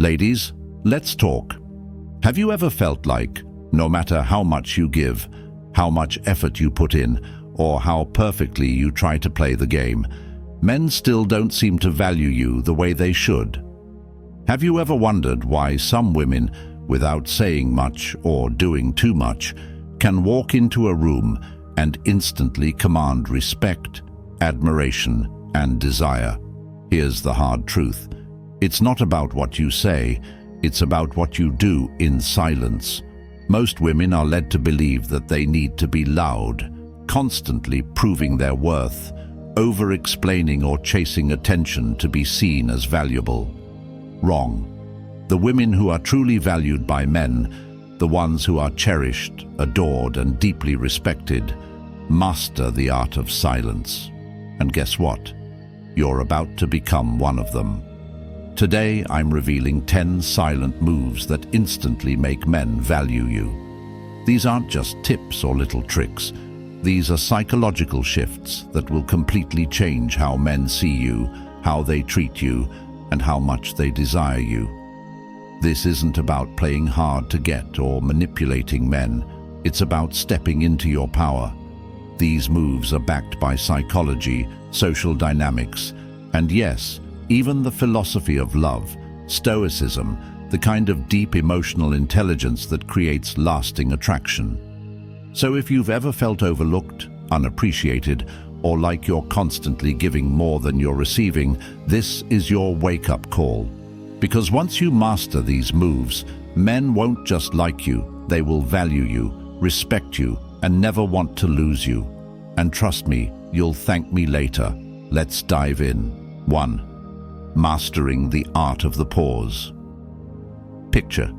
Ladies, let's talk. Have you ever felt like, no matter how much you give, how much effort you put in, or how perfectly you try to play the game, men still don't seem to value you the way they should? Have you ever wondered why some women, without saying much or doing too much, can walk into a room and instantly command respect, admiration, and desire? Here's the hard truth. It's not about what you say, it's about what you do in silence. Most women are led to believe that they need to be loud, constantly proving their worth, over-explaining or chasing attention to be seen as valuable. Wrong. The women who are truly valued by men, the ones who are cherished, adored, and deeply respected, master the art of silence. And guess what? You're about to become one of them. Today, I'm revealing 10 silent moves that instantly make men value you. These aren't just tips or little tricks. These are psychological shifts that will completely change how men see you, how they treat you, and how much they desire you. This isn't about playing hard to get or manipulating men. It's about stepping into your power. These moves are backed by psychology, social dynamics, and yes, even the philosophy of love, stoicism, the kind of deep emotional intelligence that creates lasting attraction. So if you've ever felt overlooked, unappreciated, or like you're constantly giving more than you're receiving, this is your wake-up call. Because once you master these moves, men won't just like you, they will value you, respect you, and never want to lose you. And trust me, you'll thank me later. Let's dive in. 1. Mastering the art of the pause. Picture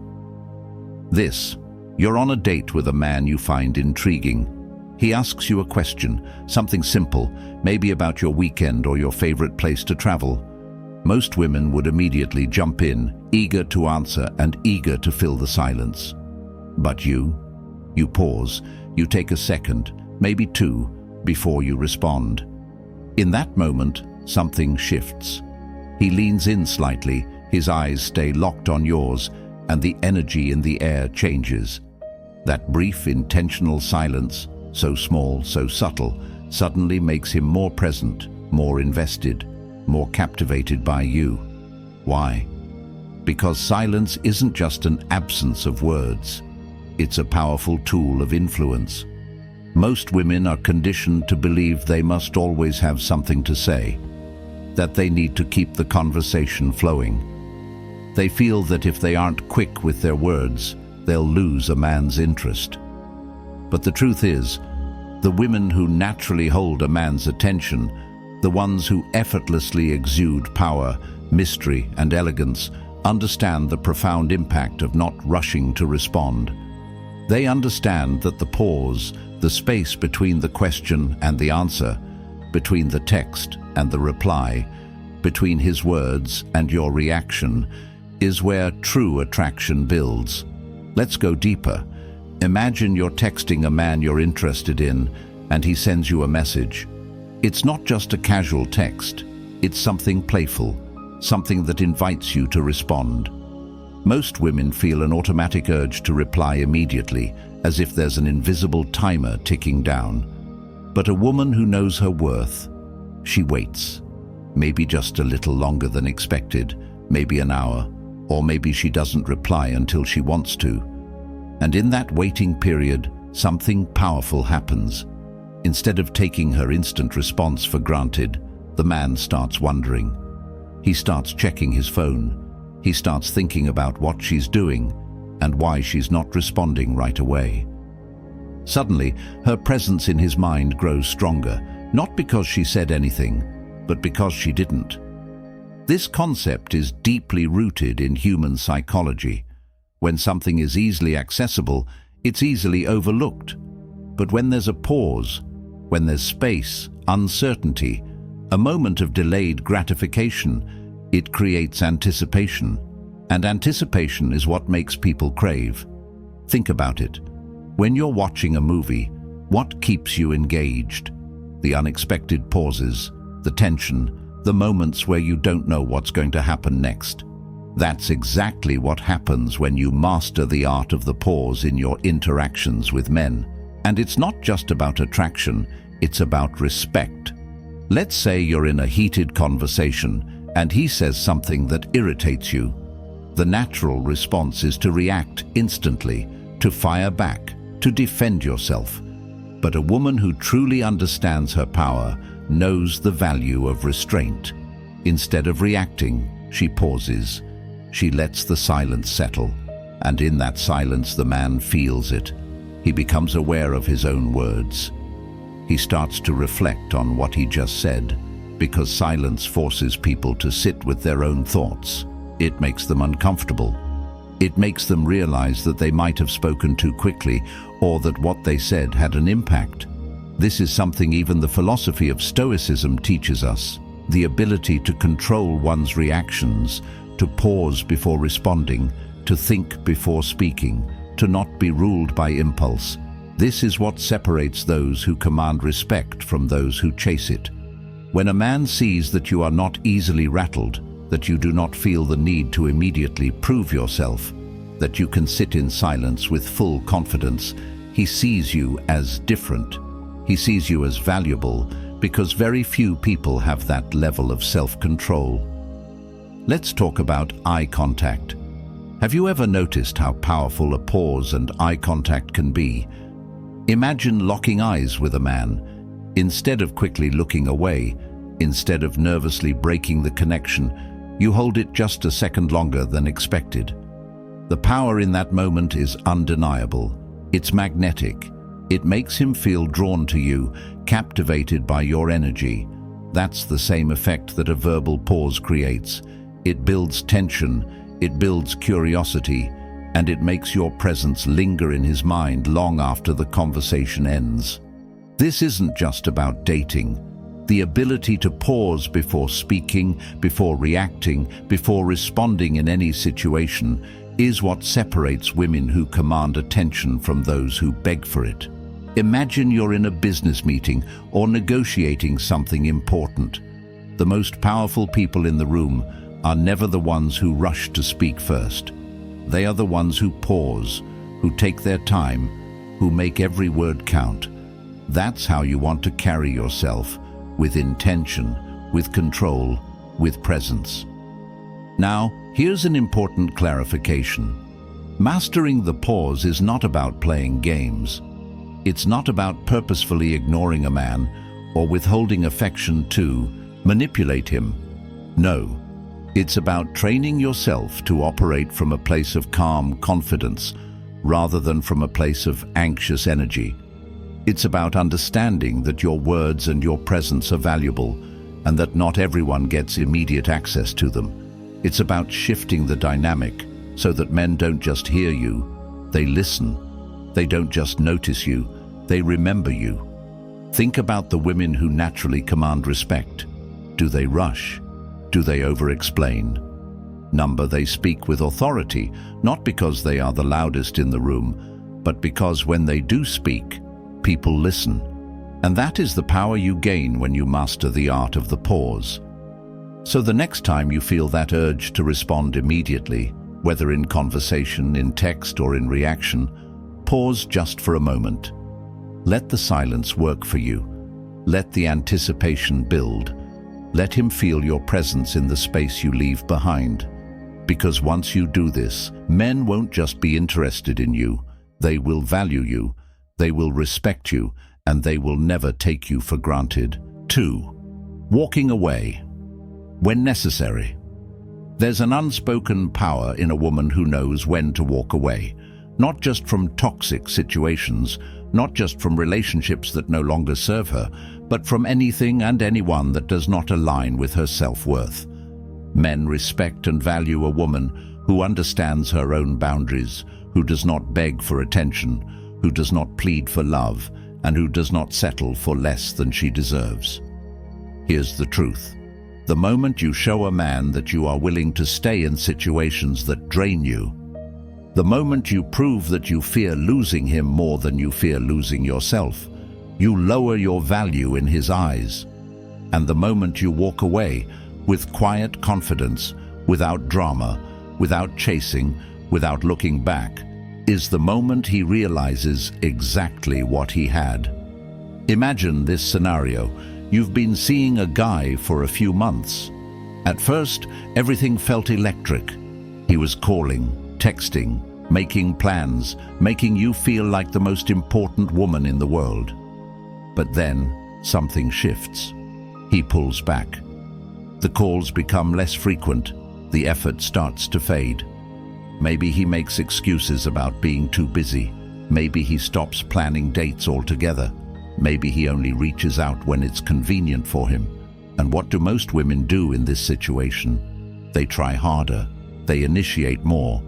this. You're on a date with a man you find intriguing. He asks you a question, something simple, maybe about your weekend or your favorite place to travel. Most women would immediately jump in, eager to answer and eager to fill the silence. But you pause, you take a second, maybe two, before you respond. In that moment, something shifts. He leans in slightly, his eyes stay locked on yours, and the energy in the air changes. That brief, intentional silence, so small, so subtle, suddenly makes him more present, more invested, more captivated by you. Why? Because silence isn't just an absence of words. It's a powerful tool of influence. Most women are conditioned to believe they must always have something to say, that they need to keep the conversation flowing. They feel that if they aren't quick with their words, they'll lose a man's interest. But the truth is, the women who naturally hold a man's attention, the ones who effortlessly exude power, mystery, and elegance, understand the profound impact of not rushing to respond. They understand that the pause, the space between the question and the answer, between the text and the reply, between his words and your reaction, is where true attraction builds. Let's go deeper. Imagine you're texting a man you're interested in, and he sends you a message. It's not just a casual text. It's something playful, something that invites you to respond. Most women feel an automatic urge to reply immediately, as if there's an invisible timer ticking down. But a woman who knows her worth, she waits. Maybe just a little longer than expected, maybe an hour, or maybe she doesn't reply until she wants to. And in that waiting period, something powerful happens. Instead of taking her instant response for granted, the man starts wondering. He starts checking his phone. He starts thinking about what she's doing and why she's not responding right away. Suddenly, her presence in his mind grows stronger, not because she said anything, but because she didn't. This concept is deeply rooted in human psychology. When something is easily accessible, it's easily overlooked. But when there's a pause, when there's space, uncertainty, a moment of delayed gratification, it creates anticipation. And anticipation is what makes people crave. Think about it. When you're watching a movie, what keeps you engaged? The unexpected pauses, the tension, the moments where you don't know what's going to happen next. That's exactly what happens when you master the art of the pause in your interactions with men. And it's not just about attraction, it's about respect. Let's say you're in a heated conversation and he says something that irritates you. The natural response is to react instantly, to fire back, to defend yourself. But a woman who truly understands her power knows the value of restraint. Instead of reacting, she pauses. She lets the silence settle, and in that silence the man feels it. He becomes aware of his own words. He starts to reflect on what he just said, because silence forces people to sit with their own thoughts. It makes them uncomfortable. It makes them realize that they might have spoken too quickly, or that what they said had an impact. This is something even the philosophy of Stoicism teaches us: the ability to control one's reactions, to pause before responding, to think before speaking, to not be ruled by impulse. This is what separates those who command respect from those who chase it. When a man sees that you are not easily rattled, that you do not feel the need to immediately prove yourself, that you can sit in silence with full confidence, he sees you as different. He sees you as valuable, because very few people have that level of self-control. Let's talk about eye contact. Have you ever noticed how powerful a pause and eye contact can be? Imagine locking eyes with a man. Instead of quickly looking away, instead of nervously breaking the connection, you hold it just a second longer than expected. The power in that moment is undeniable. It's magnetic. It makes him feel drawn to you, captivated by your energy. That's the same effect that a verbal pause creates. It builds tension, it builds curiosity, and it makes your presence linger in his mind long after the conversation ends. This isn't just about dating. The ability to pause before speaking, before reacting, before responding in any situation is what separates women who command attention from those who beg for it. Imagine you're in a business meeting or negotiating something important. The most powerful people in the room are never the ones who rush to speak first. They are the ones who pause, who take their time, who make every word count. That's how you want to carry yourself, with intention, with control, with presence. Now, here's an important clarification. Mastering the pause is not about playing games. It's not about purposefully ignoring a man or withholding affection to manipulate him. No. It's about training yourself to operate from a place of calm confidence rather than from a place of anxious energy. It's about understanding that your words and your presence are valuable and that not everyone gets immediate access to them. It's about shifting the dynamic so that men don't just hear you, they listen. They don't just notice you, they remember you. Think about the women who naturally command respect. Do they rush? Do they over-explain? Number, they speak with authority, not because they are the loudest in the room, but because when they do speak, people listen. And that is the power you gain when you master the art of the pause. So the next time you feel that urge to respond immediately, whether in conversation, in text, or in reaction, pause just for a moment. Let the silence work for you. Let the anticipation build. Let him feel your presence in the space you leave behind. Because once you do this, men won't just be interested in you, they will value you, they will respect you, and they will never take you for granted. 2. Walking away. When necessary. There's an unspoken power in a woman who knows when to walk away, not just from toxic situations, not just from relationships that no longer serve her, but from anything and anyone that does not align with her self-worth. Men respect and value a woman who understands her own boundaries, who does not beg for attention, who does not plead for love, and who does not settle for less than she deserves. Here's the truth. The moment you show a man that you are willing to stay in situations that drain you, the moment you prove that you fear losing him more than you fear losing yourself, you lower your value in his eyes. And the moment you walk away with quiet confidence, without drama, without chasing, without looking back, is the moment he realizes exactly what he had. Imagine this scenario. You've been seeing a guy for a few months. At first, everything felt electric. He was calling, texting, making plans, making you feel like the most important woman in the world. But then, something shifts. He pulls back. The calls become less frequent. The effort starts to fade. Maybe he makes excuses about being too busy. Maybe he stops planning dates altogether. Maybe he only reaches out when it's convenient for him. And what do most women do in this situation? They try harder. They initiate more.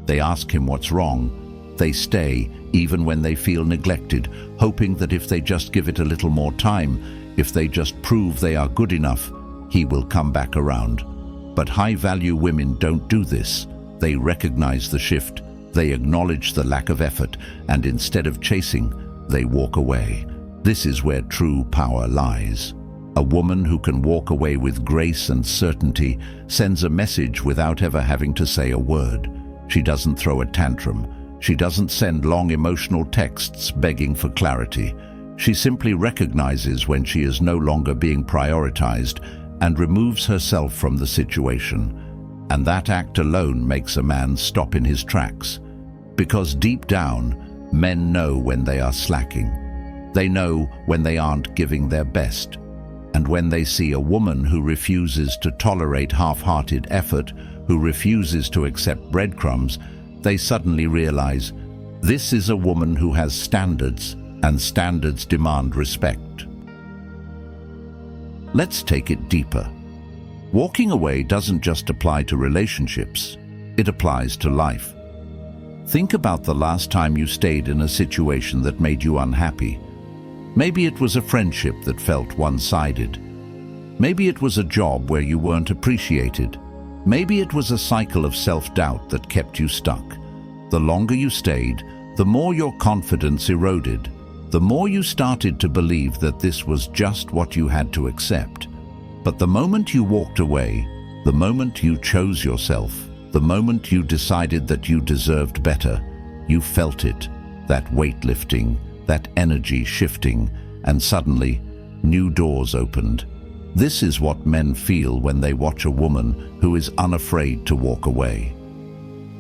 They ask him what's wrong. They stay, even when they feel neglected, hoping that if they just give it a little more time, if they just prove they are good enough, he will come back around. But high-value women don't do this. They recognize the shift. They acknowledge the lack of effort, and instead of chasing, they walk away. This is where true power lies. A woman who can walk away with grace and certainty sends a message without ever having to say a word. She doesn't throw a tantrum. She doesn't send long emotional texts begging for clarity. She simply recognizes when she is no longer being prioritized and removes herself from the situation. And that act alone makes a man stop in his tracks. Because deep down, men know when they are slacking. They know when they aren't giving their best. And when they see a woman who refuses to tolerate half-hearted effort, who refuses to accept breadcrumbs, they suddenly realize, this is a woman who has standards, and standards demand respect. Let's take it deeper. Walking away doesn't just apply to relationships, it applies to life. Think about the last time you stayed in a situation that made you unhappy. Maybe it was a friendship that felt one-sided. Maybe it was a job where you weren't appreciated. Maybe it was a cycle of self-doubt that kept you stuck. The longer you stayed, the more your confidence eroded. The more you started to believe that this was just what you had to accept. But the moment you walked away, the moment you chose yourself, the moment you decided that you deserved better, you felt it, that weight lifting, that energy shifting, and suddenly, new doors opened. This is what men feel when they watch a woman who is unafraid to walk away.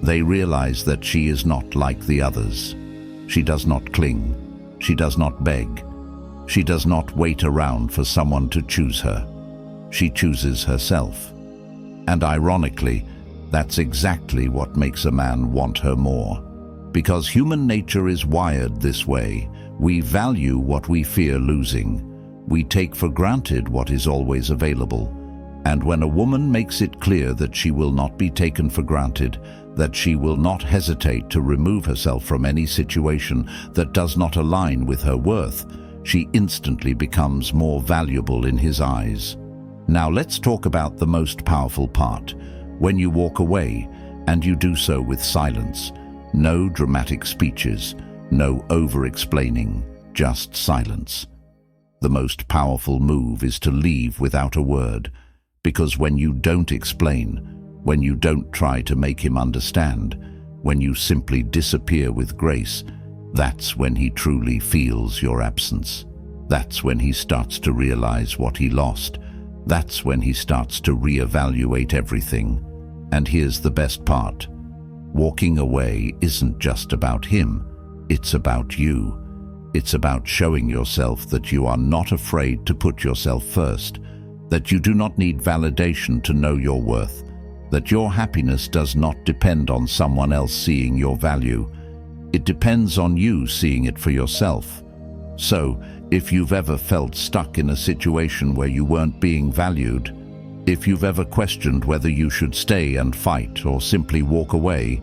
They realize that she is not like the others. She does not cling. She does not beg. She does not wait around for someone to choose her. She chooses herself. And ironically, that's exactly what makes a man want her more. Because human nature is wired this way. We value what we fear losing. We take for granted what is always available. And when a woman makes it clear that she will not be taken for granted, that she will not hesitate to remove herself from any situation that does not align with her worth, she instantly becomes more valuable in his eyes. Now let's talk about the most powerful part. When you walk away, and you do so with silence. No dramatic speeches, no over-explaining, just silence. The most powerful move is to leave without a word, because when you don't explain, when you don't try to make him understand, when you simply disappear with grace, that's when he truly feels your absence. That's when he starts to realize what he lost. That's when he starts to reevaluate everything. And here's the best part. Walking away isn't just about him, it's about you. It's about showing yourself that you are not afraid to put yourself first, that you do not need validation to know your worth, that your happiness does not depend on someone else seeing your value. It depends on you seeing it for yourself. So, if you've ever felt stuck in a situation where you weren't being valued, if you've ever questioned whether you should stay and fight or simply walk away,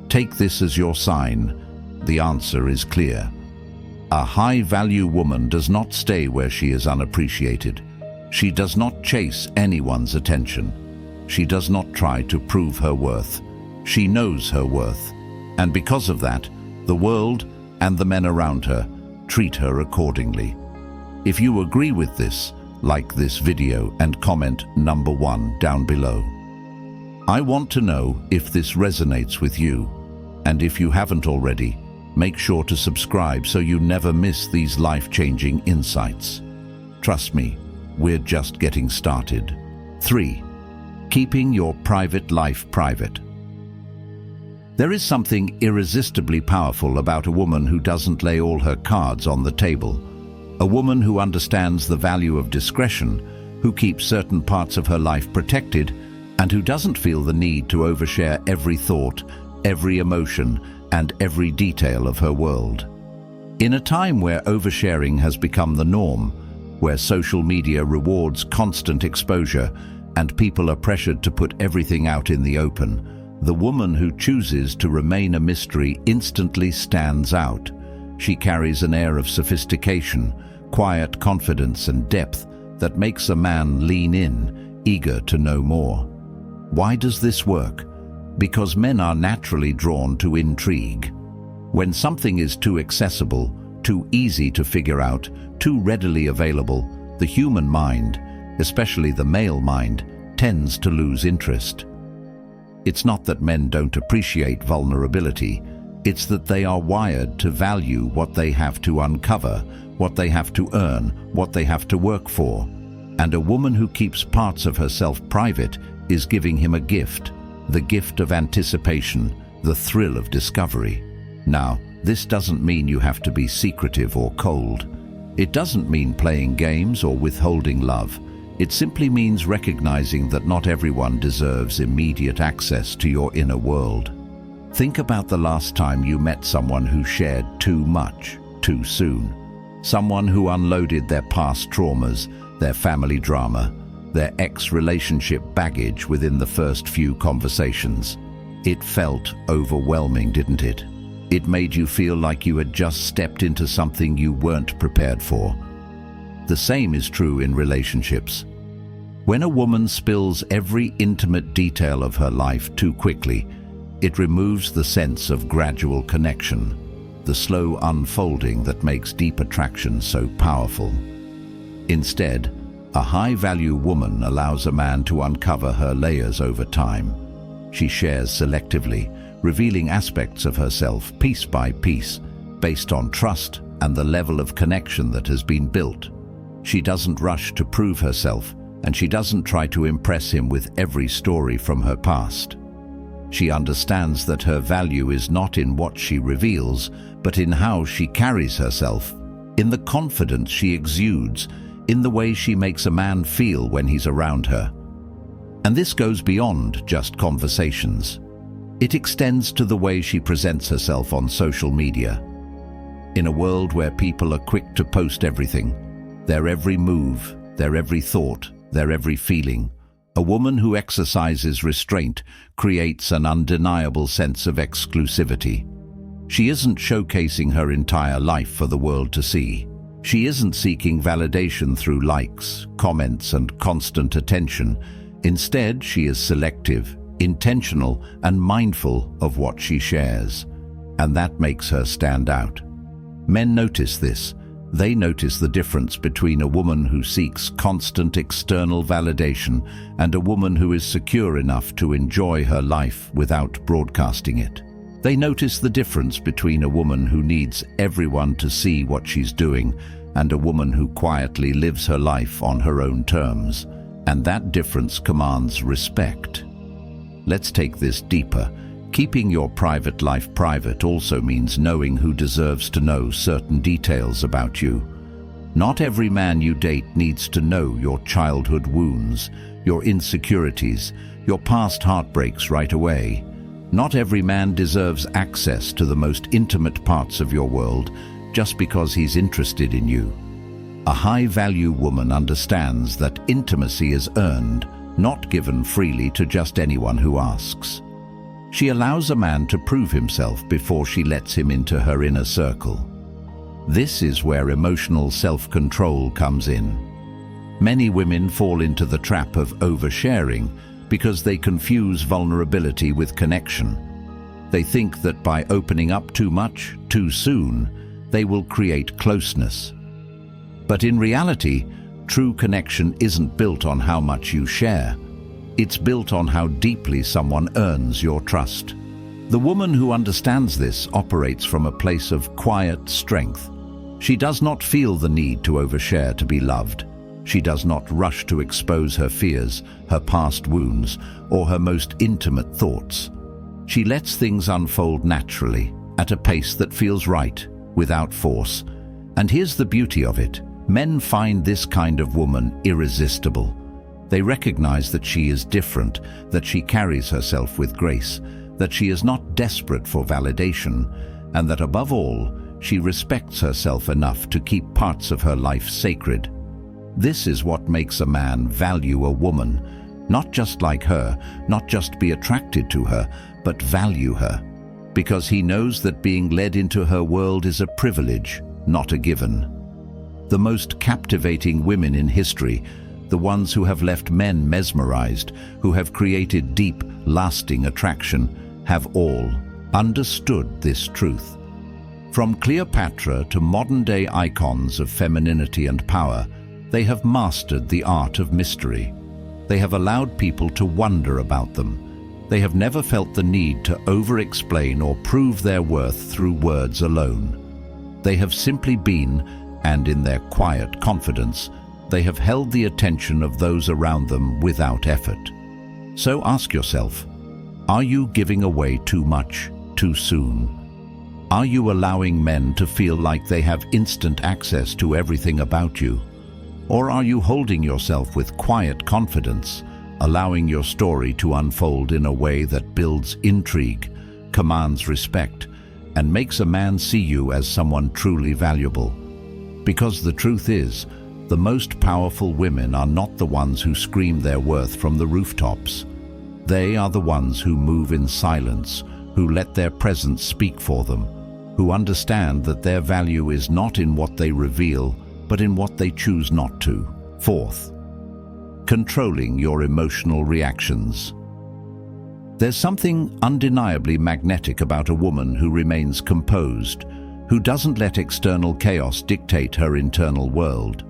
take this as your sign. The answer is clear. A high-value woman does not stay where she is unappreciated. She does not chase anyone's attention. She does not try to prove her worth. She knows her worth. And because of that, the world and the men around her treat her accordingly. If you agree with this, like this video and comment number 1 down below. I want to know if this resonates with you, and if you haven't already, make sure to subscribe so you never miss these life-changing insights. Trust me, we're just getting started. 3. Keeping your private life private. There is something irresistibly powerful about a woman who doesn't lay all her cards on the table. A woman who understands the value of discretion, who keeps certain parts of her life protected, and who doesn't feel the need to overshare every thought, every emotion, and every detail of her world. In a time where oversharing has become the norm, where social media rewards constant exposure and people are pressured to put everything out in the open, the woman who chooses to remain a mystery instantly stands out. She carries an air of sophistication, quiet confidence and depth that makes a man lean in, eager to know more. Why does this work? Because men are naturally drawn to intrigue. When something is too accessible, too easy to figure out, too readily available, the human mind, especially the male mind, tends to lose interest. It's not that men don't appreciate vulnerability, it's that they are wired to value what they have to uncover, what they have to earn, what they have to work for. And a woman who keeps parts of herself private is giving him a gift, the gift of anticipation, the thrill of discovery. Now, this doesn't mean you have to be secretive or cold. It doesn't mean playing games or withholding love. It simply means recognizing that not everyone deserves immediate access to your inner world. Think about the last time you met someone who shared too much, too soon. Someone who unloaded their past traumas, their family drama, their ex-relationship baggage within the first few conversations. It felt overwhelming, didn't it? It made you feel like you had just stepped into something you weren't prepared for. The same is true in relationships. When a woman spills every intimate detail of her life too quickly, it removes the sense of gradual connection, the slow unfolding that makes deep attraction so powerful. Instead, a high-value woman allows a man to uncover her layers over time. She shares selectively, revealing aspects of herself piece by piece, based on trust and the level of connection that has been built. She doesn't rush to prove herself, and she doesn't try to impress him with every story from her past. She understands that her value is not in what she reveals, but in how she carries herself, in the confidence she exudes, in the way she makes a man feel when he's around her. And this goes beyond just conversations. It extends to the way she presents herself on social media. In a world where people are quick to post everything, their every move, their every thought, their every feeling, a woman who exercises restraint creates an undeniable sense of exclusivity. She isn't showcasing her entire life for the world to see. She isn't seeking validation through likes, comments, and constant attention. Instead, she is selective, intentional, and mindful of what she shares. And that makes her stand out. Men notice this. They notice the difference between a woman who seeks constant external validation and a woman who is secure enough to enjoy her life without broadcasting it. They notice the difference between a woman who needs everyone to see what she's doing and a woman who quietly lives her life on her own terms. And that difference commands respect. Let's take this deeper. Keeping your private life private also means knowing who deserves to know certain details about you. Not every man you date needs to know your childhood wounds, your insecurities, your past heartbreaks right away. Not every man deserves access to the most intimate parts of your world just because he's interested in you. A high-value woman understands that intimacy is earned, not given freely to just anyone who asks. She allows a man to prove himself before she lets him into her inner circle. This is where emotional self-control comes in. Many women fall into the trap of oversharing because they confuse vulnerability with connection. They think that by opening up too much, too soon, they will create closeness. But in reality, true connection isn't built on how much you share. It's built on how deeply someone earns your trust. The woman who understands this operates from a place of quiet strength. She does not feel the need to overshare to be loved. She does not rush to expose her fears, her past wounds, or her most intimate thoughts. She lets things unfold naturally, at a pace that feels right, without force. And here's the beauty of it. Men find this kind of woman irresistible. They recognize that she is different, that she carries herself with grace, that she is not desperate for validation, and that above all, she respects herself enough to keep parts of her life sacred. This is what makes a man value a woman, not just like her, not just be attracted to her, but value her, because he knows that being led into her world is a privilege, not a given. The most captivating women in history, the ones who have left men mesmerized, who have created deep, lasting attraction, have all understood this truth. From Cleopatra to modern-day icons of femininity and power, they have mastered the art of mystery. They have allowed people to wonder about them. They have never felt the need to over-explain or prove their worth through words alone. They have simply been, and in their quiet confidence, they have held the attention of those around them without effort. So ask yourself, are you giving away too much, too soon? Are you allowing men to feel like they have instant access to everything about you? Or are you holding yourself with quiet confidence, allowing your story to unfold in a way that builds intrigue, commands respect, and makes a man see you as someone truly valuable? Because the truth is, the most powerful women are not the ones who scream their worth from the rooftops. They are the ones who move in silence, who let their presence speak for them, who understand that their value is not in what they reveal, but in what they choose not to. Fourth, controlling your emotional reactions. There's something undeniably magnetic about a woman who remains composed, who doesn't let external chaos dictate her internal world.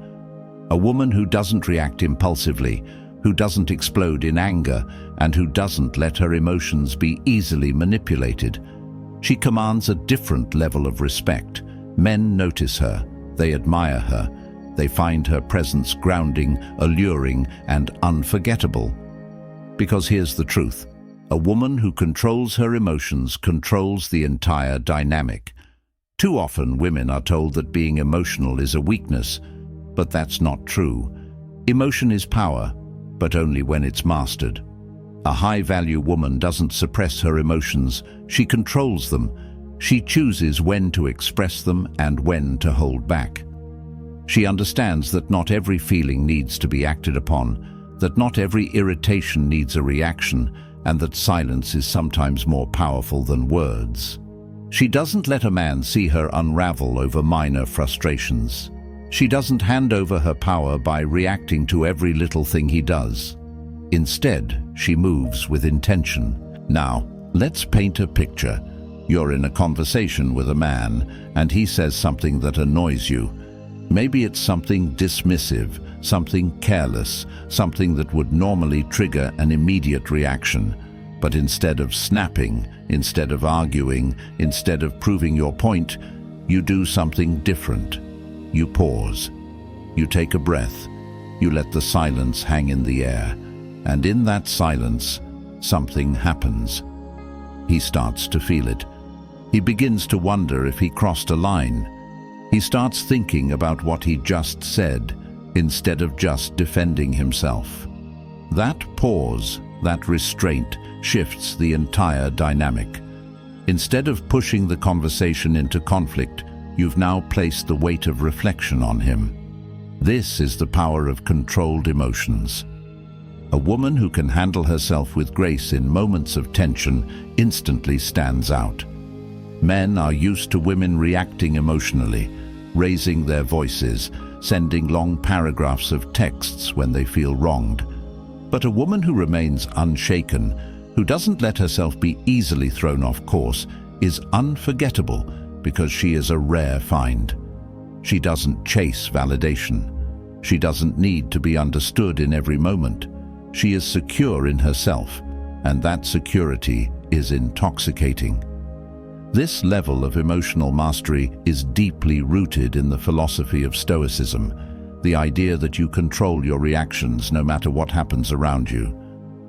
A woman who doesn't react impulsively, who doesn't explode in anger, and who doesn't let her emotions be easily manipulated. She commands a different level of respect. Men notice her, they admire her, they find her presence grounding, alluring, and unforgettable. Because here's the truth. A woman who controls her emotions controls the entire dynamic. Too often women are told that being emotional is a weakness, but that's not true. Emotion is power, but only when it's mastered. A high-value woman doesn't suppress her emotions, she controls them. She chooses when to express them and when to hold back. She understands that not every feeling needs to be acted upon, that not every irritation needs a reaction, and that silence is sometimes more powerful than words. She doesn't let a man see her unravel over minor frustrations. She doesn't hand over her power by reacting to every little thing he does. Instead, she moves with intention. Now, let's paint a picture. You're in a conversation with a man, and he says something that annoys you. Maybe it's something dismissive, something careless, something that would normally trigger an immediate reaction. But instead of snapping, instead of arguing, instead of proving your point, you do something different. You pause. You take a breath. You let the silence hang in the air. And in that silence, something happens. He starts to feel it. He begins to wonder if he crossed a line. He starts thinking about what he just said, instead of just defending himself. That pause, that restraint, shifts the entire dynamic. Instead of pushing the conversation into conflict, you've now placed the weight of reflection on him. This is the power of controlled emotions. A woman who can handle herself with grace in moments of tension instantly stands out. Men are used to women reacting emotionally, raising their voices, sending long paragraphs of texts when they feel wronged. But a woman who remains unshaken, who doesn't let herself be easily thrown off course, is unforgettable because she is a rare find. She doesn't chase validation. She doesn't need to be understood in every moment. She is secure in herself, and that security is intoxicating. This level of emotional mastery is deeply rooted in the philosophy of Stoicism, the idea that you control your reactions no matter what happens around you.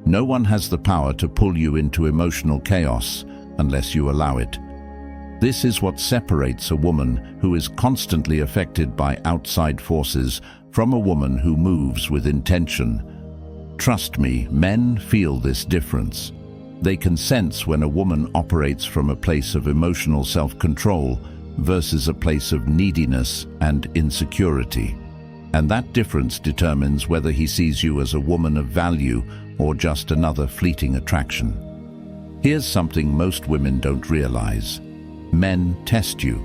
No one has the power to pull you into emotional chaos unless you allow it. This is what separates a woman who is constantly affected by outside forces from a woman who moves with intention. Trust me, men feel this difference. They can sense when a woman operates from a place of emotional self-control versus a place of neediness and insecurity. And that difference determines whether he sees you as a woman of value or just another fleeting attraction. Here's something most women don't realize. Men test you.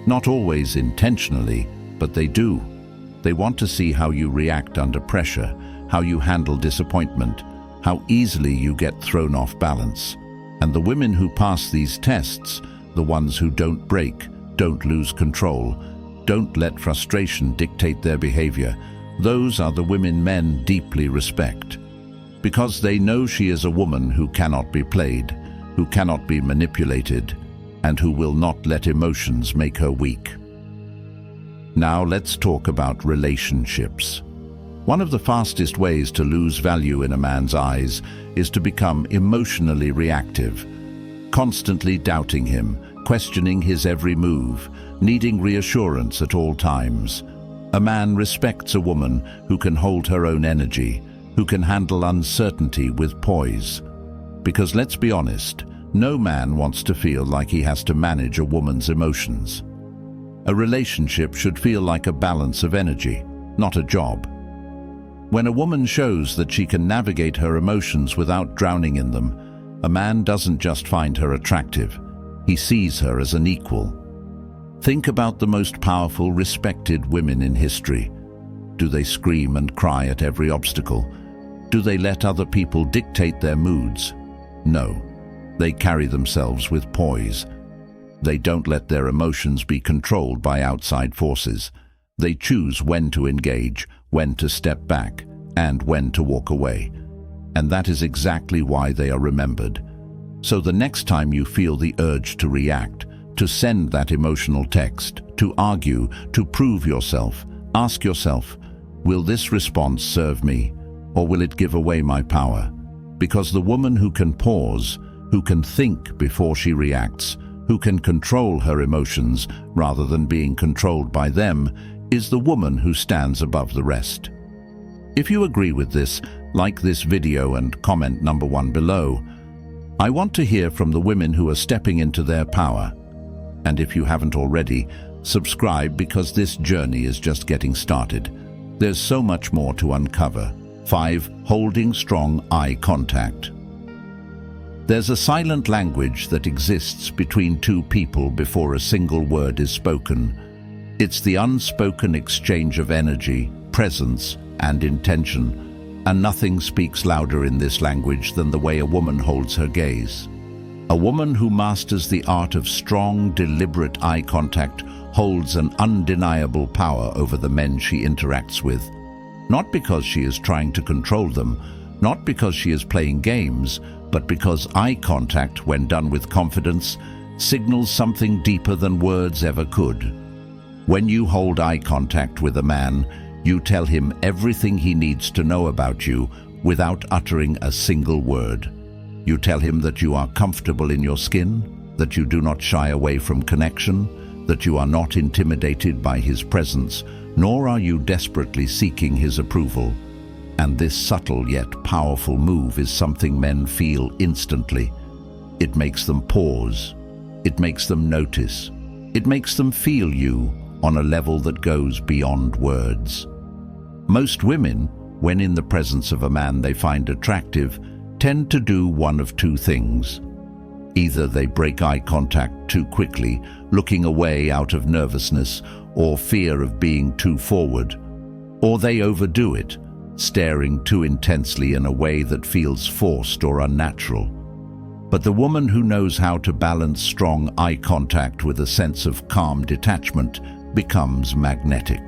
Not always intentionally, but they do. They want to see how you react under pressure, how you handle disappointment, how easily you get thrown off balance. And the women who pass these tests, the ones who don't break, don't lose control, don't let frustration dictate their behavior, those are the women men deeply respect. Because they know she is a woman who cannot be played, who cannot be manipulated, and who will not let emotions make her weak. Now let's talk about relationships. One of the fastest ways to lose value in a man's eyes is to become emotionally reactive, constantly doubting him, questioning his every move, needing reassurance at all times. A man respects a woman who can hold her own energy, who can handle uncertainty with poise. Because let's be honest, no man wants to feel like he has to manage a woman's emotions. A relationship should feel like a balance of energy, not a job. When a woman shows that she can navigate her emotions without drowning in them, a man doesn't just find her attractive, he sees her as an equal. Think about the most powerful, respected women in history. Do they scream and cry at every obstacle? Do they let other people dictate their moods? No. They carry themselves with poise. They don't let their emotions be controlled by outside forces. They choose when to engage, when to step back, and when to walk away. And that is exactly why they are remembered. So the next time you feel the urge to react, to send that emotional text, to argue, to prove yourself, ask yourself, will this response serve me, or will it give away my power? Because the woman who can pause, who can think before she reacts, who can control her emotions rather than being controlled by them, is the woman who stands above the rest. If you agree with this, like this video and comment number 1 below. I want to hear from the women who are stepping into their power. And if you haven't already, subscribe because this journey is just getting started. There's so much more to uncover. 5. Holding strong eye contact. There's a silent language that exists between two people before a single word is spoken. It's the unspoken exchange of energy, presence, and intention, and nothing speaks louder in this language than the way a woman holds her gaze. A woman who masters the art of strong, deliberate eye contact holds an undeniable power over the men she interacts with. Not because she is trying to control them, not because she is playing games, but because eye contact, when done with confidence, signals something deeper than words ever could. When you hold eye contact with a man, you tell him everything he needs to know about you without uttering a single word. You tell him that you are comfortable in your skin, that you do not shy away from connection, that you are not intimidated by his presence, nor are you desperately seeking his approval. And this subtle yet powerful move is something men feel instantly. It makes them pause. It makes them notice. It makes them feel you on a level that goes beyond words. Most women, when in the presence of a man they find attractive, tend to do one of two things. Either they break eye contact too quickly, looking away out of nervousness or fear of being too forward, or they overdo it, staring too intensely in a way that feels forced or unnatural. But the woman who knows how to balance strong eye contact with a sense of calm detachment becomes magnetic.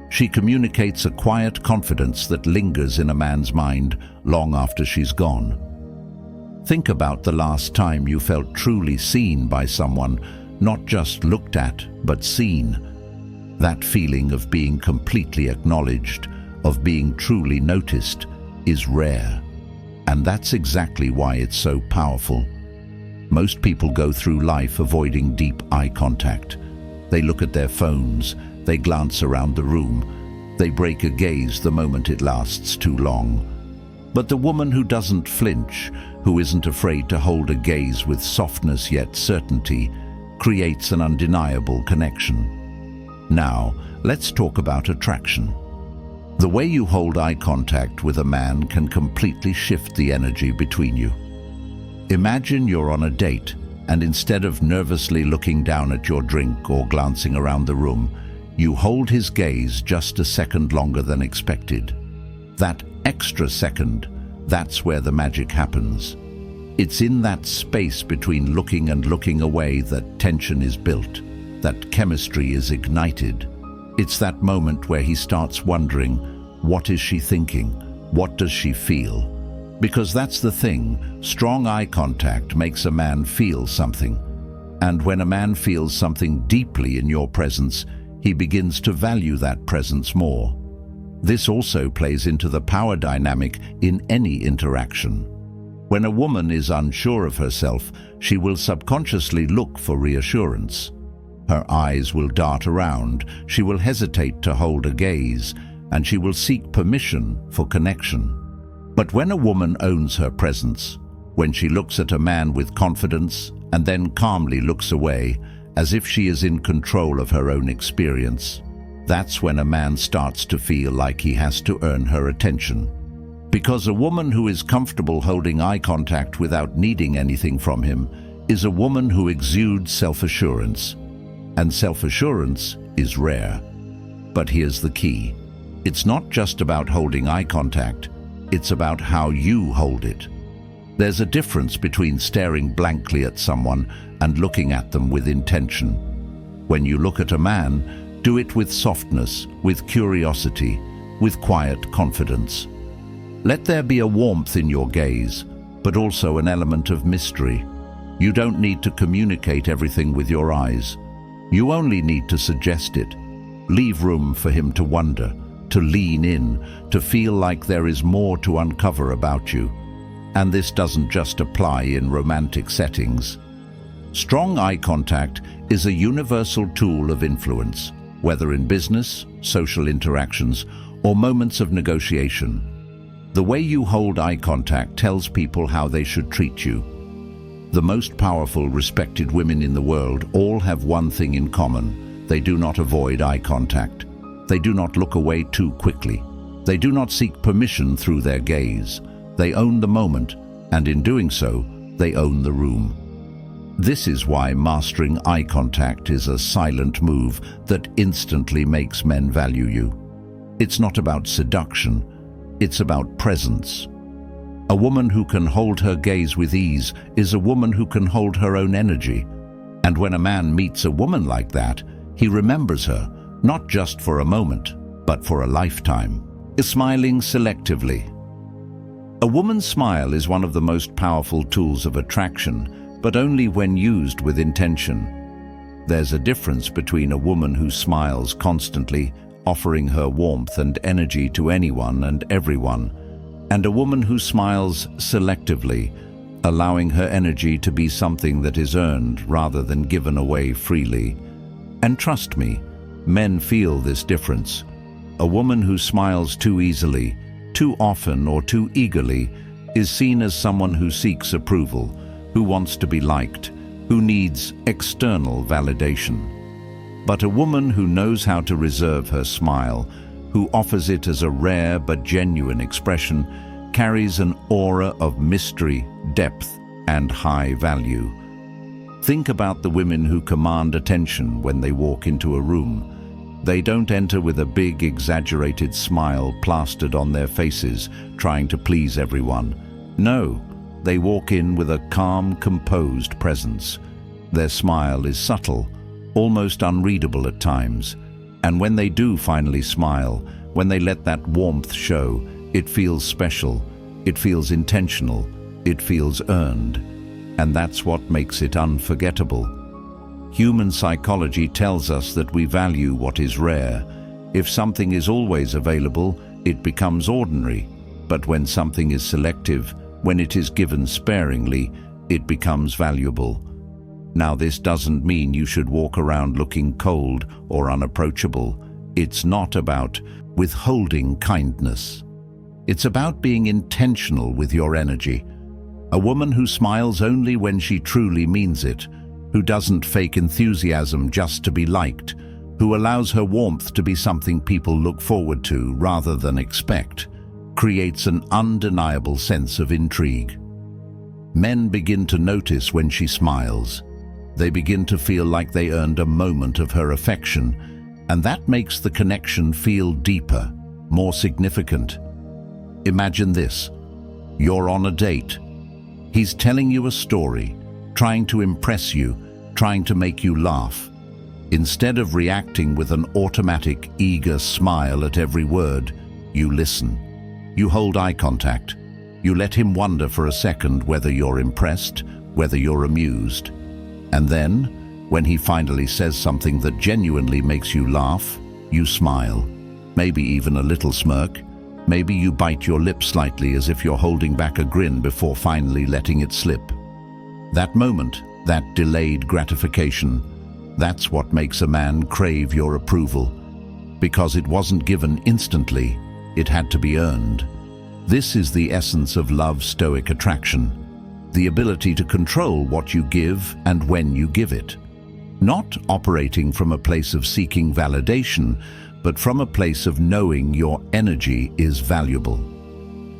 She communicates a quiet confidence that lingers in a man's mind long after she's gone. Think about the last time you felt truly seen by someone, not just looked at, but seen. That feeling of being completely acknowledged, of being truly noticed, is rare. And that's exactly why it's so powerful. Most people go through life avoiding deep eye contact. They look at their phones, they glance around the room, they break a gaze the moment it lasts too long. But the woman who doesn't flinch, who isn't afraid to hold a gaze with softness yet certainty, creates an undeniable connection. Now, let's talk about attraction. The way you hold eye contact with a man can completely shift the energy between you. Imagine you're on a date, and instead of nervously looking down at your drink or glancing around the room, you hold his gaze just a second longer than expected. That extra second, that's where the magic happens. It's in that space between looking and looking away that tension is built, that chemistry is ignited. It's that moment where he starts wondering, what is she thinking? What does she feel? Because that's the thing, strong eye contact makes a man feel something. And when a man feels something deeply in your presence, he begins to value that presence more. This also plays into the power dynamic in any interaction. When a woman is unsure of herself, she will subconsciously look for reassurance. Her eyes will dart around, she will hesitate to hold a gaze, and she will seek permission for connection. But when a woman owns her presence, when she looks at a man with confidence and then calmly looks away, as if she is in control of her own experience, that's when a man starts to feel like he has to earn her attention. Because a woman who is comfortable holding eye contact without needing anything from him is a woman who exudes self-assurance. And self-assurance is rare. But here's the key. It's not just about holding eye contact, it's about how you hold it. There's a difference between staring blankly at someone and looking at them with intention. When you look at a man, do it with softness, with curiosity, with quiet confidence. Let there be a warmth in your gaze, but also an element of mystery. You don't need to communicate everything with your eyes. You only need to suggest it. Leave room for him to wonder, to lean in, to feel like there is more to uncover about you. And this doesn't just apply in romantic settings. Strong eye contact is a universal tool of influence, whether in business, social interactions, or moments of negotiation. The way you hold eye contact tells people how they should treat you. The most powerful, respected women in the world all have one thing in common. They do not avoid eye contact. They do not look away too quickly. They do not seek permission through their gaze. They own the moment, and in doing so, they own the room. This is why mastering eye contact is a silent move that instantly makes men value you. It's not about seduction. It's about presence. A woman who can hold her gaze with ease is a woman who can hold her own energy. And when a man meets a woman like that, he remembers her, not just for a moment, but for a lifetime. Smiling selectively. A woman's smile is one of the most powerful tools of attraction, but only when used with intention. There's a difference between a woman who smiles constantly, offering her warmth and energy to anyone and everyone, and a woman who smiles selectively, allowing her energy to be something that is earned rather than given away freely. And trust me, men feel this difference. A woman who smiles too easily, too often, or too eagerly is seen as someone who seeks approval, who wants to be liked, who needs external validation. But a woman who knows how to reserve her smile, who offers it as a rare but genuine expression, carries an aura of mystery, depth, and high value. Think about the women who command attention when they walk into a room. They don't enter with a big, exaggerated smile plastered on their faces, trying to please everyone. No, they walk in with a calm, composed presence. Their smile is subtle, almost unreadable at times, And when they do finally smile, when they let that warmth show, it feels special, it feels intentional, it feels earned. And that's what makes it unforgettable. Human psychology tells us that we value what is rare. If something is always available, it becomes ordinary. But when something is selective, when it is given sparingly, it becomes valuable. Now, this doesn't mean you should walk around looking cold or unapproachable. It's not about withholding kindness. It's about being intentional with your energy. A woman who smiles only when she truly means it, who doesn't fake enthusiasm just to be liked, who allows her warmth to be something people look forward to rather than expect, creates an undeniable sense of intrigue. Men begin to notice when she smiles. They begin to feel like they earned a moment of her affection, and that makes the connection feel deeper, more significant. Imagine this. You're on a date. He's telling you a story, trying to impress you, trying to make you laugh. Instead of reacting with an automatic, eager smile at every word, you listen. You hold eye contact. You let him wonder for a second whether you're impressed, whether you're amused. And then, when he finally says something that genuinely makes you laugh, you smile. Maybe even a little smirk. Maybe you bite your lip slightly as if you're holding back a grin before finally letting it slip. That moment, that delayed gratification, that's what makes a man crave your approval. Because it wasn't given instantly, it had to be earned. This is the essence of love's stoic attraction. The ability to control what you give and when you give it. Not operating from a place of seeking validation, but from a place of knowing your energy is valuable.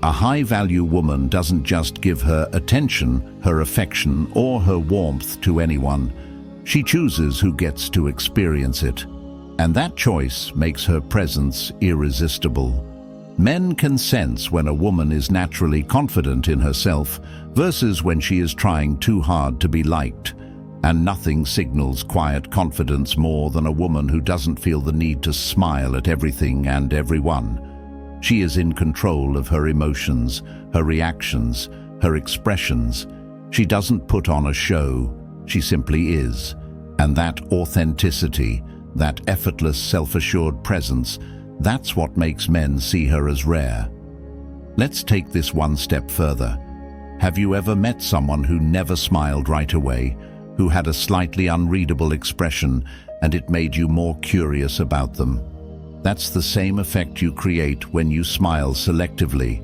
A high-value woman doesn't just give her attention, her affection, or her warmth to anyone. She chooses who gets to experience it. And that choice makes her presence irresistible. Men can sense when a woman is naturally confident in herself versus when she is trying too hard to be liked. And nothing signals quiet confidence more than a woman who doesn't feel the need to smile at everything and everyone. She is in control of her emotions, her reactions, her expressions. She doesn't put on a show, she simply is. And that authenticity, that effortless, self-assured presence, that's what makes men see her as rare. Let's take this one step further. Have you ever met someone who never smiled right away, who had a slightly unreadable expression, and it made you more curious about them? That's the same effect you create when you smile selectively.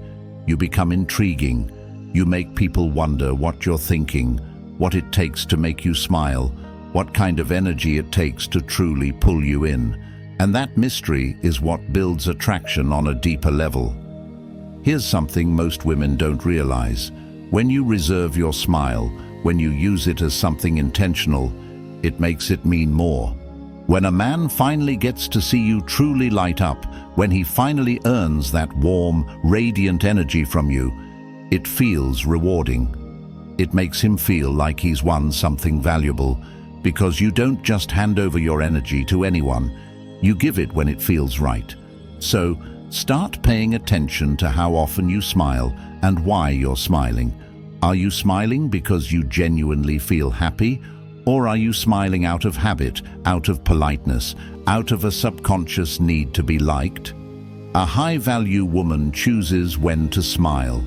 You become intriguing. You make people wonder what you're thinking, what it takes to make you smile, what kind of energy it takes to truly pull you in. And that mystery is what builds attraction on a deeper level. Here's something most women don't realize. When you reserve your smile, when you use it as something intentional, it makes it mean more. When a man finally gets to see you truly light up, when he finally earns that warm, radiant energy from you, it feels rewarding. It makes him feel like he's won something valuable, because you don't just hand over your energy to anyone. You give it when it feels right. So, start paying attention to how often you smile and why you're smiling. Are you smiling because you genuinely feel happy? Or are you smiling out of habit, out of politeness, out of a subconscious need to be liked? A high-value woman chooses when to smile.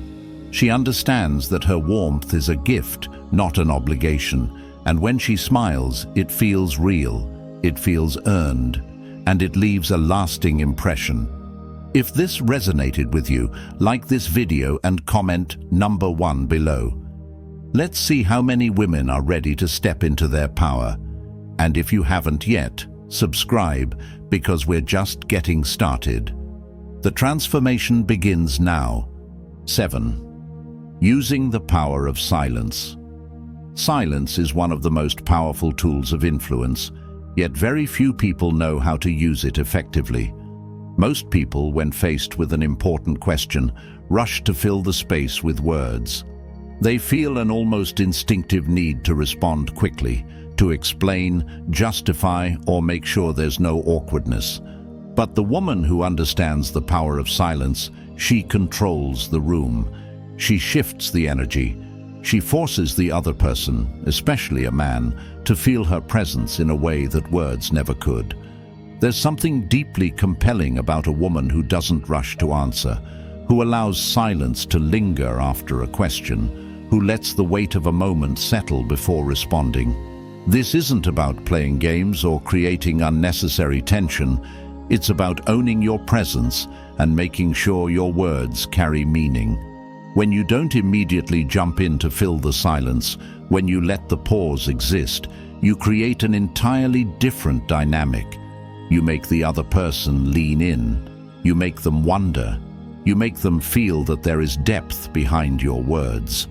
She understands that her warmth is a gift, not an obligation. And when she smiles, it feels real, it feels earned, and it leaves a lasting impression. If this resonated with you, like this video and comment number 1 below. Let's see how many women are ready to step into their power. And if you haven't yet, subscribe, because we're just getting started. The transformation begins now. 7. Using the power of silence. Silence is one of the most powerful tools of influence, yet very few people know how to use it effectively. Most people, when faced with an important question, rush to fill the space with words. They feel an almost instinctive need to respond quickly, to explain, justify, or make sure there's no awkwardness. But the woman who understands the power of silence, she controls the room. She shifts the energy. She forces the other person, especially a man, to feel her presence in a way that words never could. There's something deeply compelling about a woman who doesn't rush to answer, who allows silence to linger after a question, who lets the weight of a moment settle before responding. This isn't about playing games or creating unnecessary tension. It's about owning your presence and making sure your words carry meaning. When you don't immediately jump in to fill the silence, when you let the pause exist, you create an entirely different dynamic. You make the other person lean in. You make them wonder. You make them feel that there is depth behind your words.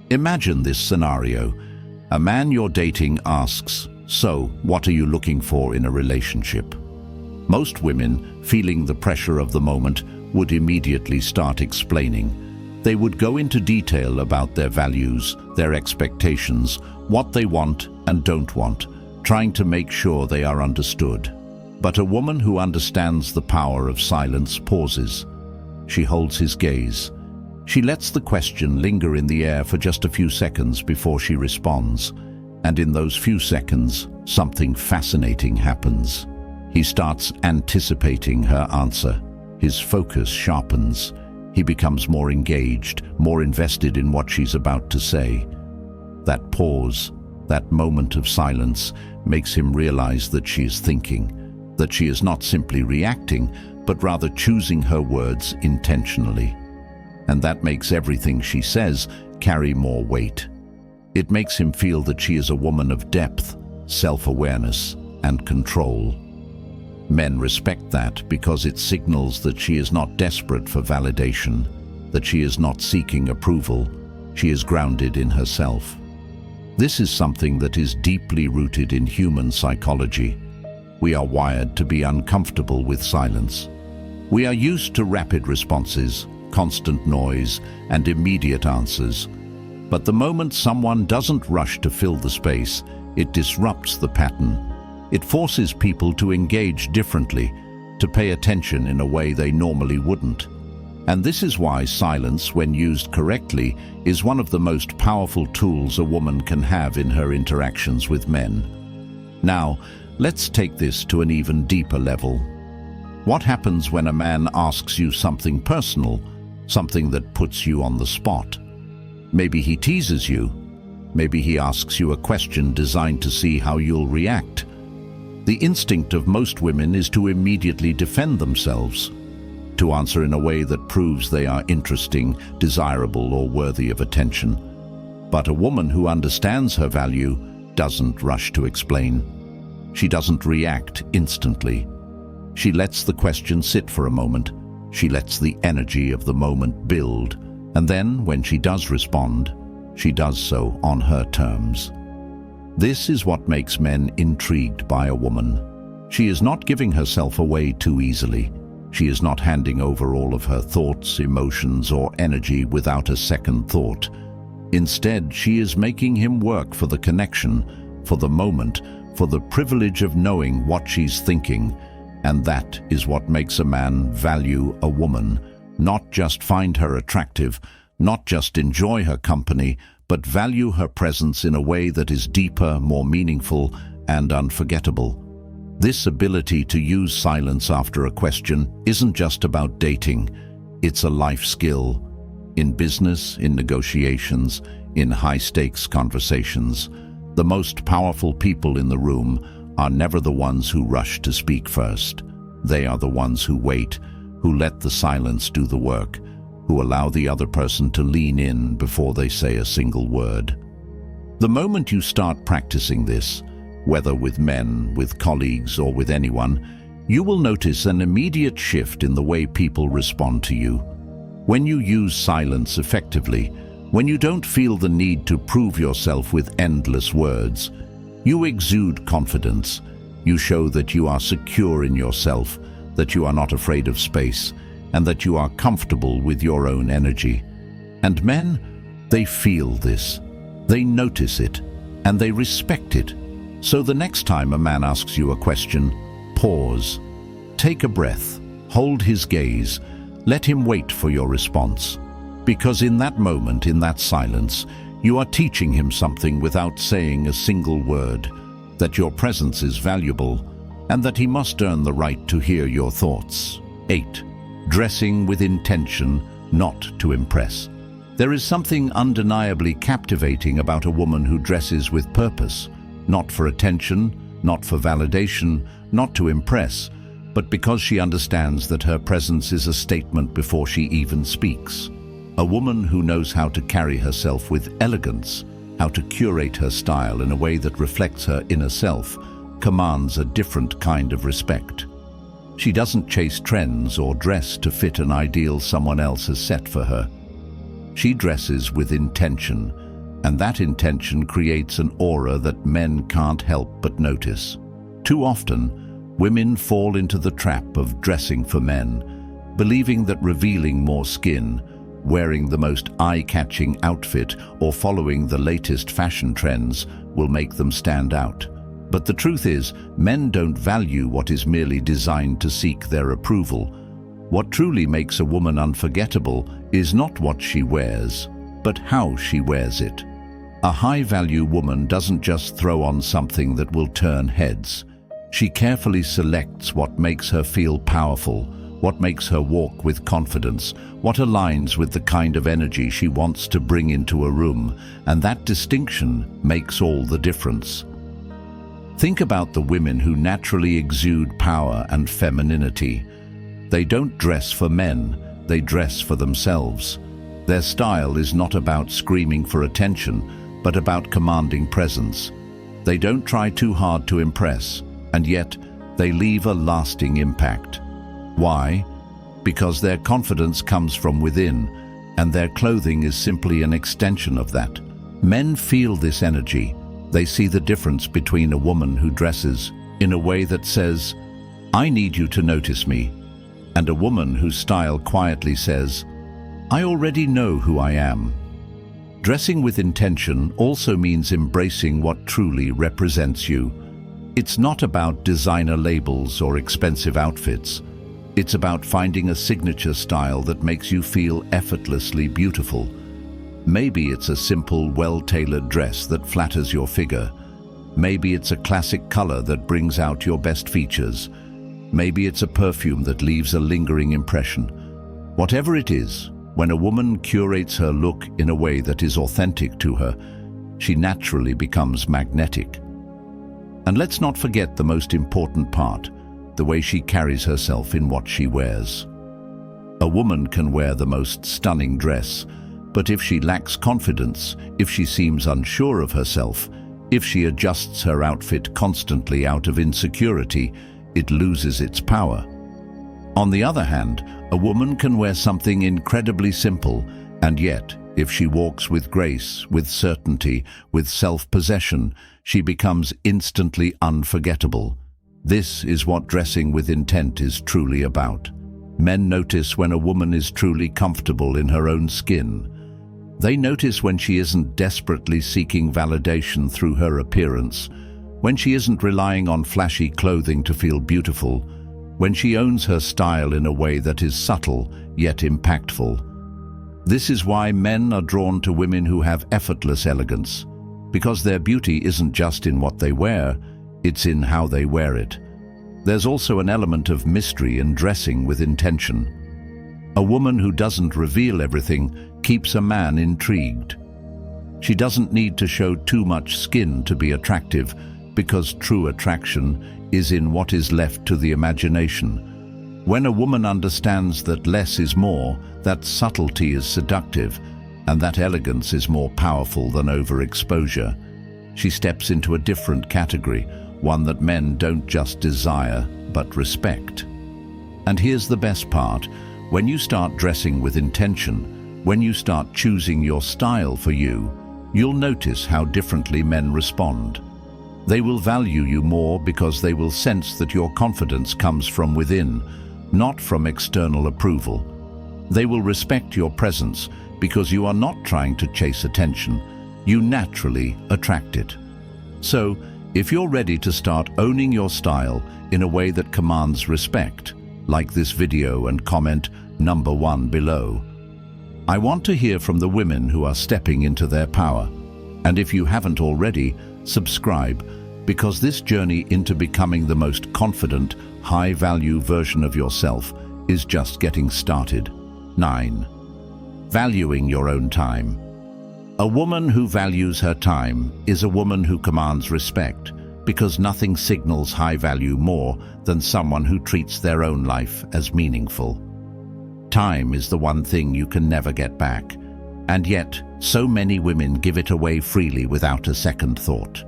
Imagine this scenario. A man you're dating asks, "So, what are you looking for in a relationship?" Most women, feeling the pressure of the moment, would immediately start explaining. They would go into detail about their values, their expectations, what they want and don't want, trying to make sure they are understood. But a woman who understands the power of silence pauses. She holds his gaze. She lets the question linger in the air for just a few seconds before she responds. And in those few seconds, something fascinating happens. He starts anticipating her answer. His focus sharpens. He becomes more engaged, more invested in what she's about to say. That pause, that moment of silence, makes him realize that she is thinking, that she is not simply reacting, but rather choosing her words intentionally. And that makes everything she says carry more weight. It makes him feel that she is a woman of depth, self-awareness, and control. Men respect that because it signals that she is not desperate for validation, that she is not seeking approval, she is grounded in herself. This is something that is deeply rooted in human psychology. We are wired to be uncomfortable with silence. We are used to rapid responses, constant noise, and immediate answers. But the moment someone doesn't rush to fill the space, it disrupts the pattern. It forces people to engage differently, to pay attention in a way they normally wouldn't. And this is why silence, when used correctly, is one of the most powerful tools a woman can have in her interactions with men. Now, let's take this to an even deeper level. What happens when a man asks you something personal, something that puts you on the spot? Maybe he teases you. Maybe he asks you a question designed to see how you'll react. The instinct of most women is to immediately defend themselves, to answer in a way that proves they are interesting, desirable, or worthy of attention. But a woman who understands her value doesn't rush to explain. She doesn't react instantly. She lets the question sit for a moment. She lets the energy of the moment build, and then, when she does respond, she does so on her terms. This is what makes men intrigued by a woman. She is not giving herself away too easily. She is not handing over all of her thoughts, emotions, or energy without a second thought. Instead, she is making him work for the connection, for the moment, for the privilege of knowing what she's thinking. And that is what makes a man value a woman, not just find her attractive, not just enjoy her company, but value her presence in a way that is deeper, more meaningful, and unforgettable. This ability to use silence after a question isn't just about dating. It's a life skill. In business, in negotiations, in high-stakes conversations, the most powerful people in the room are never the ones who rush to speak first. They are the ones who wait, who let the silence do the work, who allow the other person to lean in before they say a single word. The moment you start practicing this, whether with men, with colleagues, or with anyone, you will notice an immediate shift in the way people respond to you. When you use silence effectively, when you don't feel the need to prove yourself with endless words, you exude confidence. You show that you are secure in yourself, that you are not afraid of space, and that you are comfortable with your own energy. And men, They feel this, they notice it, and they respect it. So the next time a man asks you a question, pause, take a breath, hold his gaze, let him wait for your response. Because in that moment, in that silence, you are teaching him something without saying a single word, that your presence is valuable, and that he must earn the right to hear your thoughts. 8. Dressing with intention, not to impress. There is something undeniably captivating about a woman who dresses with purpose, not for attention, not for validation, not to impress, but because she understands that her presence is a statement before she even speaks. A woman who knows how to carry herself with elegance, how to curate her style in a way that reflects her inner self, commands a different kind of respect. She doesn't chase trends or dress to fit an ideal someone else has set for her. She dresses with intention, and that intention creates an aura that men can't help but notice. Too often, women fall into the trap of dressing for men, believing that revealing more skin, wearing the most eye-catching outfit, or following the latest fashion trends will make them stand out. But the truth is, men don't value what is merely designed to seek their approval. What truly makes a woman unforgettable is not what she wears, but how she wears it. A high-value woman doesn't just throw on something that will turn heads. She carefully selects what makes her feel powerful, what makes her walk with confidence, what aligns with the kind of energy she wants to bring into a room, and that distinction makes all the difference. Think about the women who naturally exude power and femininity. They don't dress for men, they dress for themselves. Their style is not about screaming for attention, but about commanding presence. They don't try too hard to impress, and yet they leave a lasting impact. Why? Because their confidence comes from within, and their clothing is simply an extension of that. Men feel this energy. They see the difference between a woman who dresses in a way that says, "I need you to notice me," and a woman whose style quietly says, "I already know who I am." Dressing with intention also means embracing what truly represents you. It's not about designer labels or expensive outfits. It's about finding a signature style that makes you feel effortlessly beautiful. Maybe it's a simple, well-tailored dress that flatters your figure. Maybe it's a classic color that brings out your best features. Maybe it's a perfume that leaves a lingering impression. Whatever it is, when a woman curates her look in a way that is authentic to her, she naturally becomes magnetic. And let's not forget the most important part, the way she carries herself in what she wears. A woman can wear the most stunning dress, but if she lacks confidence, if she seems unsure of herself, if she adjusts her outfit constantly out of insecurity, it loses its power. On the other hand, a woman can wear something incredibly simple, and yet, if she walks with grace, with certainty, with self-possession, she becomes instantly unforgettable. This is what dressing with intent is truly about. Men notice when a woman is truly comfortable in her own skin. They notice when she isn't desperately seeking validation through her appearance, when she isn't relying on flashy clothing to feel beautiful, when she owns her style in a way that is subtle yet impactful. This is why men are drawn to women who have effortless elegance, because their beauty isn't just in what they wear, it's in how they wear it. There's also an element of mystery in dressing with intention. A woman who doesn't reveal everything keeps a man intrigued. She doesn't need to show too much skin to be attractive, because true attraction is in what is left to the imagination. When a woman understands that less is more, that subtlety is seductive, and that elegance is more powerful than overexposure, she steps into a different category, one that men don't just desire, but respect. And here's the best part. When you start dressing with intention, when you start choosing your style for you, you'll notice how differently men respond. They will value you more because they will sense that your confidence comes from within, not from external approval. They will respect your presence because you are not trying to chase attention. You naturally attract it. So, if you're ready to start owning your style in a way that commands respect, like this video and comment number 1 below. I want to hear from the women who are stepping into their power. And if you haven't already, subscribe, because this journey into becoming the most confident, high-value version of yourself is just getting started. 9. Valuing your own time. A woman who values her time is a woman who commands respect, because nothing signals high value more than someone who treats their own life as meaningful. Time is the one thing you can never get back, and yet so many women give it away freely without a second thought.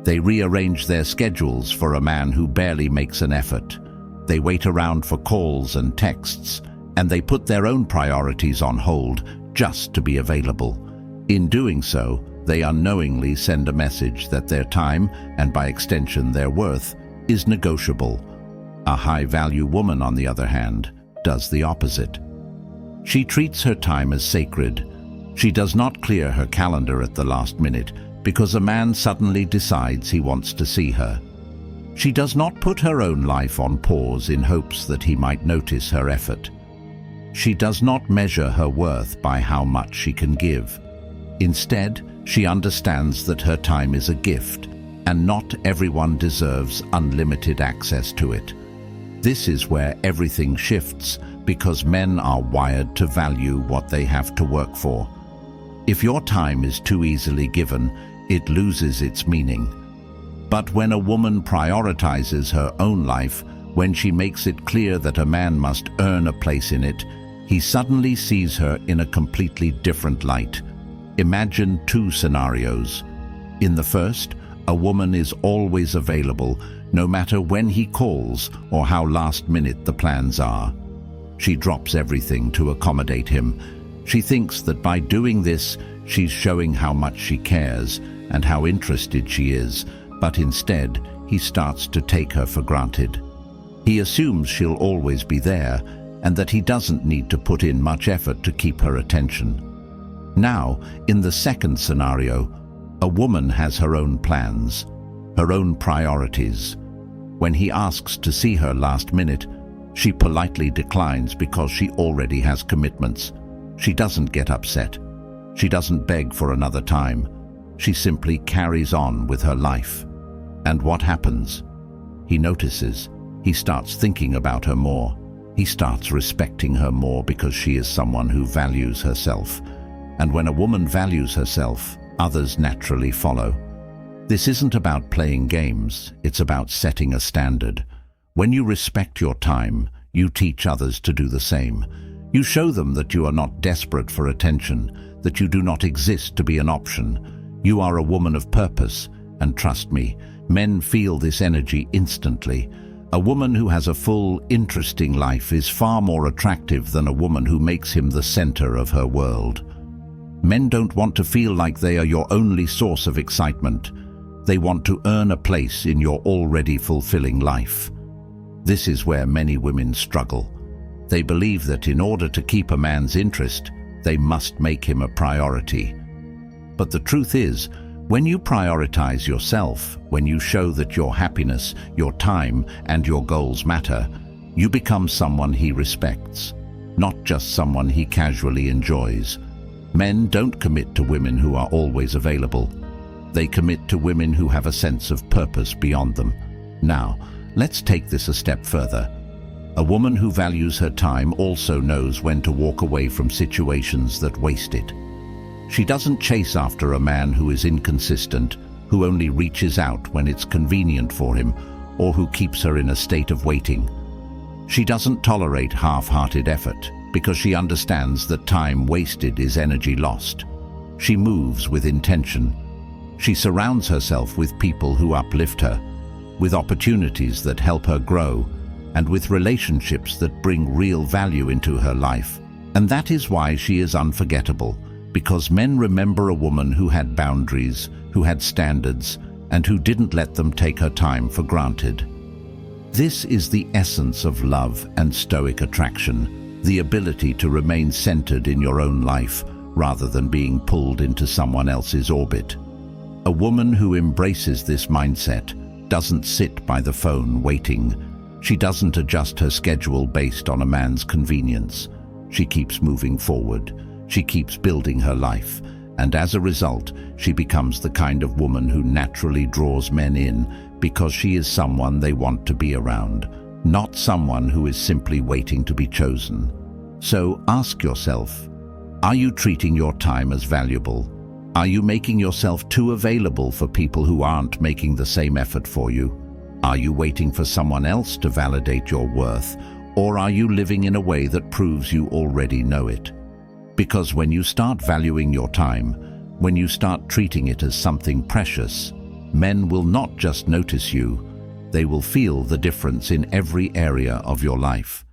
They rearrange their schedules for a man who barely makes an effort. They wait around for calls and texts, and they put their own priorities on hold just to be available. In doing so, they unknowingly send a message that their time, and by extension their worth, is negotiable. A high-value woman, on the other hand, does the opposite. She treats her time as sacred. She does not clear her calendar at the last minute because a man suddenly decides he wants to see her. She does not put her own life on pause in hopes that he might notice her effort. She does not measure her worth by how much she can give. Instead, she understands that her time is a gift, and not everyone deserves unlimited access to it. This is where everything shifts, because men are wired to value what they have to work for. If your time is too easily given, it loses its meaning. But when a woman prioritizes her own life, when she makes it clear that a man must earn a place in it, he suddenly sees her in a completely different light. Imagine 2 scenarios. In the first, a woman is always available, no matter when he calls or how last minute the plans are. She drops everything to accommodate him. She thinks that by doing this, she's showing how much she cares and how interested she is, but instead, he starts to take her for granted. He assumes she'll always be there and that he doesn't need to put in much effort to keep her attention. Now, in the second scenario, a woman has her own plans, her own priorities. When he asks to see her last minute, she politely declines because she already has commitments. She doesn't get upset. She doesn't beg for another time. She simply carries on with her life. And what happens? He notices. He starts thinking about her more. He starts respecting her more because she is someone who values herself. And when a woman values herself, others naturally follow. This isn't about playing games, it's about setting a standard. When you respect your time, you teach others to do the same. You show them that you are not desperate for attention, that you do not exist to be an option. You are a woman of purpose, and trust me, men feel this energy instantly. A woman who has a full, interesting life is far more attractive than a woman who makes him the center of her world. Men don't want to feel like they are your only source of excitement. They want to earn a place in your already fulfilling life. This is where many women struggle. They believe that in order to keep a man's interest, they must make him a priority. But the truth is, when you prioritize yourself, when you show that your happiness, your time, and your goals matter, you become someone he respects, not just someone he casually enjoys. Men don't commit to women who are always available. They commit to women who have a sense of purpose beyond them. Now, let's take this a step further. A woman who values her time also knows when to walk away from situations that waste it. She doesn't chase after a man who is inconsistent, who only reaches out when it's convenient for him, or who keeps her in a state of waiting. She doesn't tolerate half-hearted effort, because she understands that time wasted is energy lost. She moves with intention. She surrounds herself with people who uplift her, with opportunities that help her grow, and with relationships that bring real value into her life. And that is why she is unforgettable, because men remember a woman who had boundaries, who had standards, and who didn't let them take her time for granted. This is the essence of love and stoic attraction, the ability to remain centered in your own life, rather than being pulled into someone else's orbit. A woman who embraces this mindset doesn't sit by the phone waiting. She doesn't adjust her schedule based on a man's convenience. She keeps moving forward. She keeps building her life. And as a result, she becomes the kind of woman who naturally draws men in because she is someone they want to be around, not someone who is simply waiting to be chosen. So ask yourself, are you treating your time as valuable? Are you making yourself too available for people who aren't making the same effort for you? Are you waiting for someone else to validate your worth, or are you living in a way that proves you already know it? Because when you start valuing your time, when you start treating it as something precious, men will not just notice you, they will feel the difference in every area of your life.